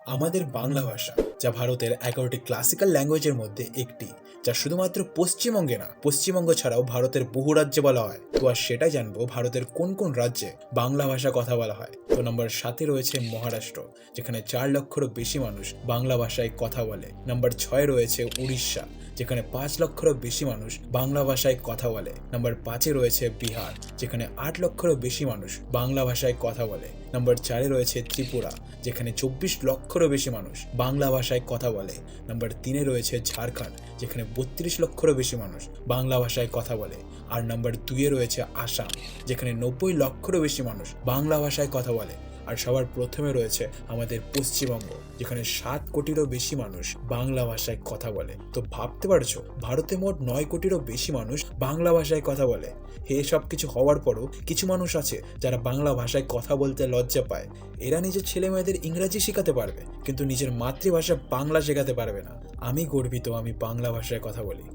আমাদের বাংলা ভাষা, যা ভারতের 11টি ক্লাসিক্যাল ল্যাঙ্গুয়েজের মধ্যে একটি, যা শুধুমাত্র পশ্চিমবঙ্গে না, পশ্চিমবঙ্গ ছাড়াও ভারতের বহু রাজ্যে বলা হয়। তো আর সেটাই জানবো ভারতের কোন কোন রাজ্যে বাংলা ভাষা কথা বলা হয়। তো নম্বর 7-এ রয়েছে মহারাষ্ট্র, যেখানে 4 লক্ষেরও বেশি মানুষ বাংলা ভাষায় কথা বলে। নম্বর 6-এ রয়েছে উড়িষ্যা, যেখানে 5 লক্ষেরও বেশি মানুষ বাংলা ভাষায় কথা বলে। নম্বর 5-এ রয়েছে বিহার, যেখানে 8 লক্ষেরও বেশি মানুষ বাংলা ভাষায় কথা বলে। নম্বর 4-এ রয়েছে ত্রিপুরা, যেখানে 24 লক্ষেরও বেশি মানুষ বাংলা ভাষায় কথা বলে। নম্বর 3-এ রয়েছে ঝাড়খণ্ড, যেখানে 32 লক্ষেরও বেশি মানুষ বাংলা ভাষায় কথা বলে। আর নম্বর 2-এ রয়েছে আসাম, যেখানে 90 লক্ষেরও বেশি মানুষ বাংলা ভাষায় কথা বলে। আর সবার প্রথমে রয়েছে আমাদের পশ্চিমবঙ্গ, যেখানে 7 কোটিরও বেশি মানুষ বাংলা ভাষায় কথা বলে। তো ভাবতে পারছো, ভারতে মোট 9 কোটিরও বেশি মানুষ বাংলা ভাষায় কথা বলে। সব কিছু হওয়ার পরও কিছু মানুষ আছে যারা বাংলা ভাষায় কথা বলতে লজ্জা পায়। এরা নিজের ছেলে মেয়েদের ইংরাজি শেখাতে পারবে, কিন্তু নিজের মাতৃভাষা বাংলা শেখাতে পারবে না। আমি গর্বিত আমি বাংলা ভাষায় কথা বলি।